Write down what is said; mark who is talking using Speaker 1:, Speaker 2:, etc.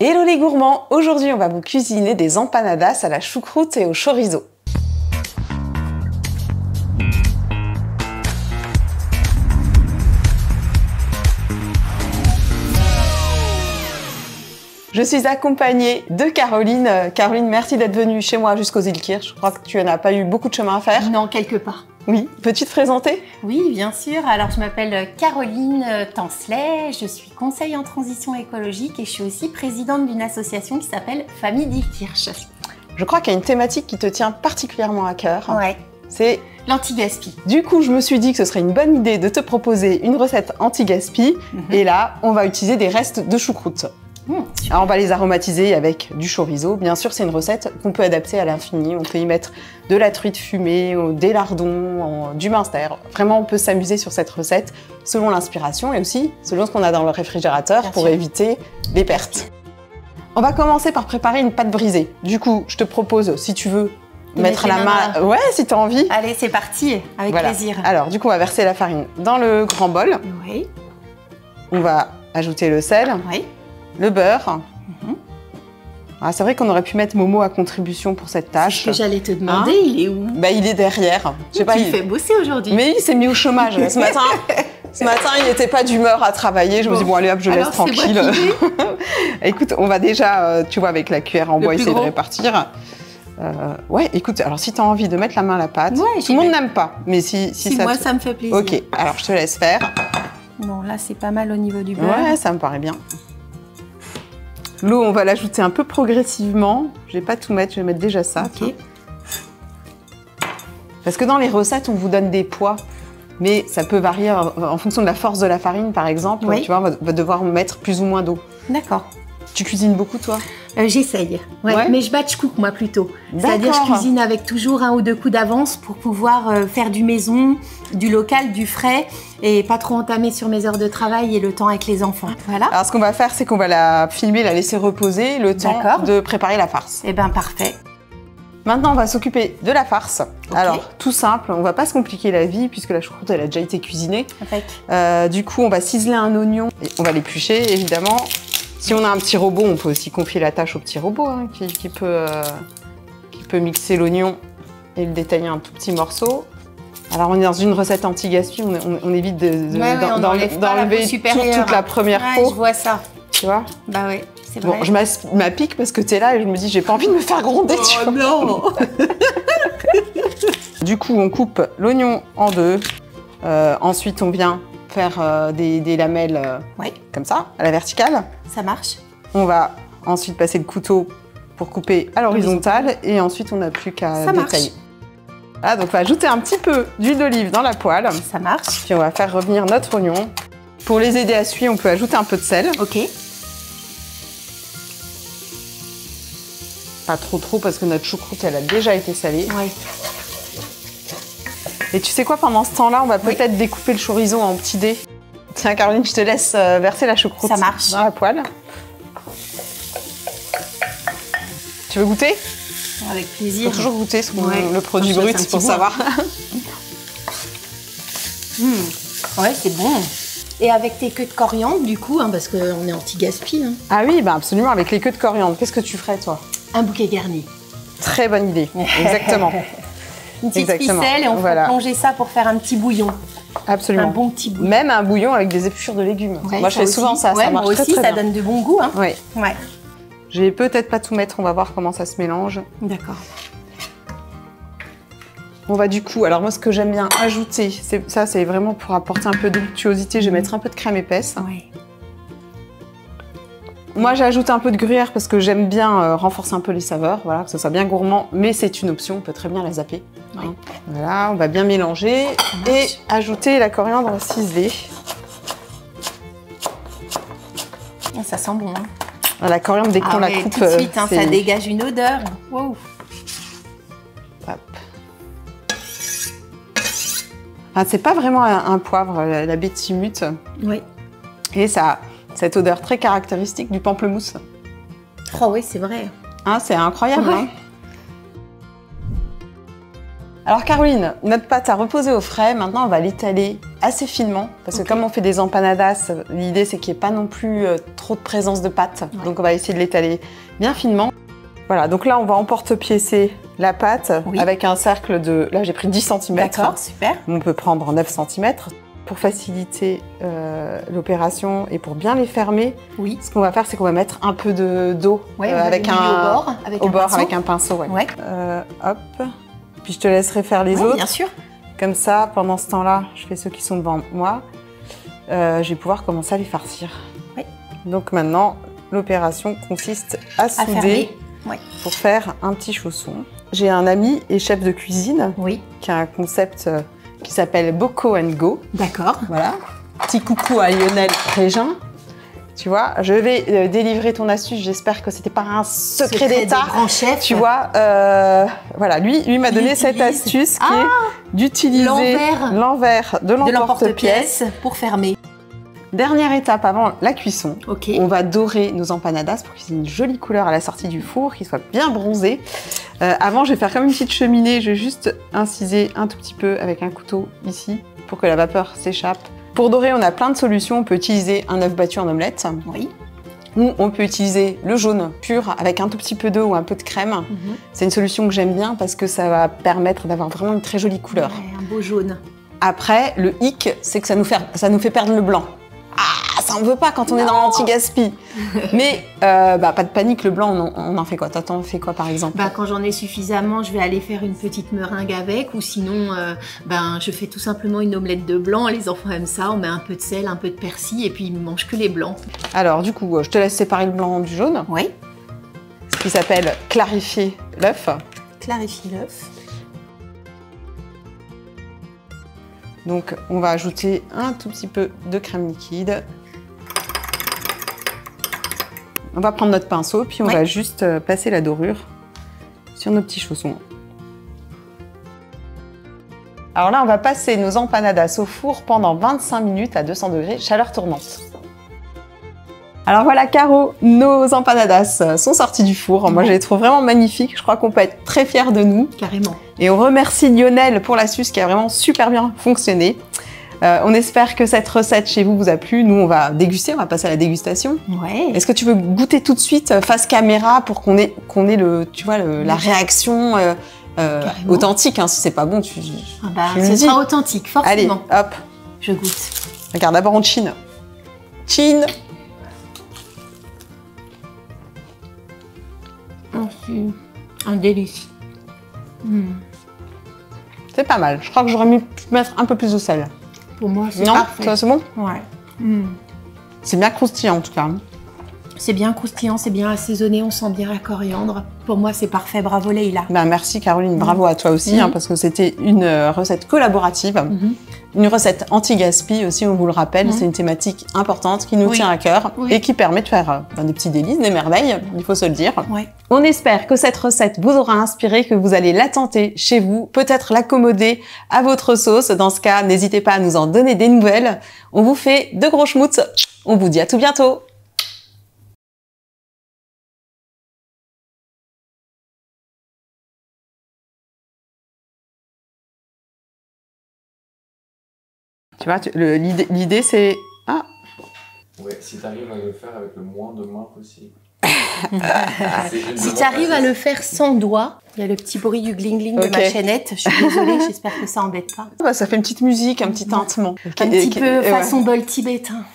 Speaker 1: Hello les gourmands, aujourd'hui on va vous cuisiner des empanadas à la choucroute et au chorizo. Je suis accompagnée de Caroline. Caroline, merci d'être venue chez moi jusqu'aux îles Kirches. Je crois que tu n'as pas eu beaucoup de chemin à faire.
Speaker 2: Non, quelque part.
Speaker 1: Oui, peux-tu te présenter?
Speaker 2: Oui, bien sûr. Alors, je m'appelle Caroline Tancelet, je suis conseillère en transition écologique et je suis aussi présidente d'une association qui s'appelle Famille d'Îles Kirches.
Speaker 1: Je crois qu'il y a une thématique qui te tient particulièrement à cœur.
Speaker 2: Ouais.
Speaker 1: C'est
Speaker 2: l'anti-gaspi.
Speaker 1: Du coup, je me suis dit que ce serait une bonne idée de te proposer une recette anti-gaspi. Et là, on va utiliser des restes de choucroute. Alors, on va les aromatiser avec du chorizo. Bien sûr, c'est une recette qu'on peut adapter à l'infini. On peut y mettre de la truite fumée, des lardons, du minster. Vraiment, on peut s'amuser sur cette recette selon l'inspiration et aussi selon ce qu'on a dans le réfrigérateur pour éviter les pertes. On va commencer par préparer une pâte brisée. Du coup, je te propose, si tu veux, mettre la main... Ouais, si tu as envie.
Speaker 2: Allez, c'est parti, avec plaisir.
Speaker 1: Alors, du coup, on va verser la farine dans le grand bol.
Speaker 2: Oui.
Speaker 1: On va ajouter le sel.
Speaker 2: Oui.
Speaker 1: Le beurre. Ah, c'est vrai qu'on aurait pu mettre Momo à contribution pour cette tâche.
Speaker 2: Ce que j'allais te demander, il est où?
Speaker 1: Bah, il est derrière.
Speaker 2: Je sais pas, il fait bosser aujourd'hui.
Speaker 1: Mais il s'est mis au chômage ce matin. Ce matin, il n'était pas d'humeur à travailler. Je me dis, bon, allez hop, je laisse tranquille. Écoute, on va déjà, tu vois, avec la cuillère en bois, essayer de répartir. Ouais, écoute, alors si tu as envie de mettre la main à la pâte, tout le monde n'aime pas. Mais si
Speaker 2: moi, ça me fait plaisir.
Speaker 1: Ok, alors je te laisse faire.
Speaker 2: Bon, là, c'est pas mal au niveau du beurre.
Speaker 1: Ouais, ça me paraît bien. L'eau, on va l'ajouter un peu progressivement. Je vais pas tout mettre, je vais mettre déjà ça.
Speaker 2: Ok.
Speaker 1: Parce que dans les recettes, on vous donne des poids, mais ça peut varier en fonction de la force de la farine, par exemple. Oui. Tu vois, on va devoir mettre plus ou moins d'eau.
Speaker 2: D'accord.
Speaker 1: Tu cuisines beaucoup, toi?
Speaker 2: J'essaye, ouais. Mais je batch cook moi plutôt. C'est-à-dire je cuisine avec toujours 1 ou 2 coups d'avance pour pouvoir faire du maison, du local, du frais et pas trop entamer sur mes heures de travail et le temps avec les enfants. Voilà.
Speaker 1: Alors ce qu'on va faire, c'est qu'on va la filmer, la laisser reposer le temps de préparer la farce.
Speaker 2: Eh bien parfait.
Speaker 1: Maintenant, on va s'occuper de la farce. Alors, tout simple, on va pas se compliquer la vie puisque la choucroute, elle a déjà été cuisinée. Du coup, on va ciseler un oignon et on va l'éplucher, évidemment. Si on a un petit robot, on peut aussi confier la tâche au petit robot qui peut mixer l'oignon et le détailler en tout petits morceaux. Alors, on est dans une recette anti-gaspi, on évite d'enlever toute la première peau.
Speaker 2: Je vois ça.
Speaker 1: Tu vois?
Speaker 2: Bah ouais, c'est vrai.
Speaker 1: Bon, je m'appique parce que tu es là et je me dis, j'ai pas envie de me faire gronder.
Speaker 2: Oh non.
Speaker 1: Du coup, on coupe l'oignon en deux. Ensuite, on vient faire des lamelles comme ça, à la verticale.
Speaker 2: Ça marche.
Speaker 1: On va ensuite passer le couteau pour couper à l'horizontale et ensuite on n'a plus qu'à détailler. Voilà, donc on va ajouter un petit peu d'huile d'olive dans la poêle.
Speaker 2: Ça marche.
Speaker 1: Puis on va faire revenir notre oignon. Pour les aider à suer, on peut ajouter un peu de sel.
Speaker 2: Ok.
Speaker 1: Pas trop parce que notre choucroute, elle a déjà été salée.
Speaker 2: Ouais.
Speaker 1: Et tu sais quoi, pendant ce temps-là, on va peut-être découper le chorizo en petits dés. Tiens, Caroline, je te laisse verser la choucroute dans la poêle. Tu veux goûter?
Speaker 2: Avec plaisir.
Speaker 1: Il faut toujours goûter le produit brut pour savoir.
Speaker 2: Ouais, c'est bon. Et avec tes queues de coriandre, du coup, parce qu'on est anti-gaspi.
Speaker 1: Ah oui, bah absolument, avec les queues de coriandre. Qu'est-ce que tu ferais, toi?
Speaker 2: Un bouquet garni.
Speaker 1: Très bonne idée, exactement.
Speaker 2: Une petite ficelle et on peut plonger ça pour faire un petit bouillon.
Speaker 1: Absolument.
Speaker 2: Un bon petit bouillon.
Speaker 1: Même un bouillon avec des épluchures de légumes. Moi, je fais souvent ça, ça marche très bien.
Speaker 2: Ça donne de bon goût.
Speaker 1: Oui. Ouais. Je vais peut-être pas tout mettre, on va voir comment ça se mélange.
Speaker 2: D'accord.
Speaker 1: On va du coup, alors moi, ce que j'aime bien ajouter, ça, c'est vraiment pour apporter un peu d'onctuosité, je vais mettre un peu de crème épaisse.
Speaker 2: Oui.
Speaker 1: Moi, j'ajoute un peu de gruyère parce que j'aime bien renforcer un peu les saveurs, voilà, que ce soit bien gourmand, mais c'est une option, on peut très bien la zapper.
Speaker 2: Oui.
Speaker 1: Voilà, on va bien mélanger et ajouter la coriandre ciselée.
Speaker 2: Ça sent bon.
Speaker 1: La coriandre, dès qu'on la coupe,
Speaker 2: tout de suite, ça dégage une odeur. Wow.
Speaker 1: Hop. C'est pas vraiment un poivre, la bétimute.
Speaker 2: Oui.
Speaker 1: Et ça a cette odeur très caractéristique du pamplemousse.
Speaker 2: Oh oui, c'est vrai.
Speaker 1: C'est incroyable. Ouais. Alors Caroline, notre pâte a reposé au frais. Maintenant, on va l'étaler assez finement. Parce que comme on fait des empanadas, l'idée, c'est qu'il n'y ait pas non plus trop de présence de pâte. Ouais. Donc, on va essayer de l'étaler bien finement. Voilà, donc là, on va emporte-piécer la pâte avec un cercle de... Là, j'ai pris 10 cm.
Speaker 2: D'accord, super.
Speaker 1: On peut prendre 9 cm. Pour faciliter l'opération et pour bien les fermer, ce qu'on va faire, c'est qu'on va mettre un peu d'eau avec un pinceau. Ouais. Hop. Puis je te laisserai faire les autres.
Speaker 2: Bien sûr.
Speaker 1: Comme ça, pendant ce temps-là, je fais ceux qui sont devant moi. Je vais pouvoir commencer à les farcir. Oui. Donc maintenant, l'opération consiste à souder pour faire un petit chausson. J'ai un ami et chef de cuisine qui a un concept qui s'appelle Bocaux & Go.
Speaker 2: D'accord.
Speaker 1: Voilà. Petit coucou à Lionel Régin. Tu vois, je vais délivrer ton astuce. J'espère que c'était pas un secret d'État.
Speaker 2: Grand chef.
Speaker 1: Tu vois, voilà, lui m'a donné cette astuce qui est d'utiliser l'envers de l'emporte-pièce
Speaker 2: pour fermer.
Speaker 1: Dernière étape avant la cuisson, on va dorer nos empanadas pour qu'ils aient une jolie couleur à la sortie du four, qu'ils soient bien bronzés. Avant, je vais faire comme une petite cheminée, je vais juste inciser un tout petit peu avec un couteau ici pour que la vapeur s'échappe. Pour dorer, on a plein de solutions. On peut utiliser un œuf battu en omelette. Oui. Ou on peut utiliser le jaune pur avec un tout petit peu d'eau ou un peu de crème. C'est une solution que j'aime bien parce que ça va permettre d'avoir vraiment une très jolie couleur.
Speaker 2: Ouais, un beau jaune.
Speaker 1: Après, le hic, c'est que ça nous fait perdre le blanc. Ah, ça on veut pas quand on est dans l'anti-gaspi. Mais pas de panique, le blanc, on en fait quoi? T'en fais quoi par exemple?
Speaker 2: Quand j'en ai suffisamment, je vais aller faire une petite meringue avec, ou sinon, je fais tout simplement une omelette de blanc. Les enfants aiment ça, on met un peu de sel, un peu de persil, et puis ils ne mangent que les blancs. Alors du coup, je te laisse séparer le blanc du jaune. Oui. Ce qui s'appelle clarifier l'œuf. Clarifier l'œuf. Donc, on va ajouter un tout petit peu de crème liquide. On va prendre notre pinceau, puis on va juste passer la dorure sur nos petits chaussons. Alors là, on va passer nos empanadas au four pendant 25 minutes à 200 degrés, chaleur tournante. Alors voilà, Caro, nos empanadas sont sorties du four. Moi, je les trouve vraiment magnifiques. Je crois qu'on peut être très fiers de nous. Carrément. Et on remercie Lionel pour l'astuce qui a vraiment super bien fonctionné. On espère que cette recette chez vous a plu. Nous, on va déguster, on va passer à la dégustation. Ouais. Est-ce que tu veux goûter tout de suite face caméra pour qu'on ait la réaction authentique, hein. Si c'est pas bon, tu ce sera authentique, forcément. Allez, hop. Je goûte. Regarde, d'abord on chine. Chine. Un délice. C'est pas mal. Je crois que j'aurais mis mettre un peu plus de sel. Pour moi, c'est parfait. Non, c'est bon? Ouais. C'est bien croustillant en tout cas. C'est bien croustillant, c'est bien assaisonné, on sent bien la coriandre. Pour moi, c'est parfait. Bravo Leïla. Merci Caroline, bravo à toi aussi, parce que c'était une recette collaborative. Une recette anti-gaspi aussi, on vous le rappelle, c'est une thématique importante qui nous tient à cœur et qui permet de faire des petits délices, des merveilles, il faut se le dire. On espère que cette recette vous aura inspiré, que vous allez la tenter chez vous, peut-être l'accommoder à votre sauce. Dans ce cas, n'hésitez pas à nous en donner des nouvelles. On vous fait de gros schmutz. On vous dit à tout bientôt. Tu vois, l'idée c'est... Ah.
Speaker 3: Ouais, si tu arrives à le faire avec le moins de mains possible.
Speaker 2: Si tu arrives à le faire sans doigt, il y a le petit bruit du gling-gling de ma chaînette. Je suis désolée, j'espère que ça embête pas.
Speaker 1: Ça fait une petite musique, un petit tintement.
Speaker 2: Un petit peu façon bol tibétain.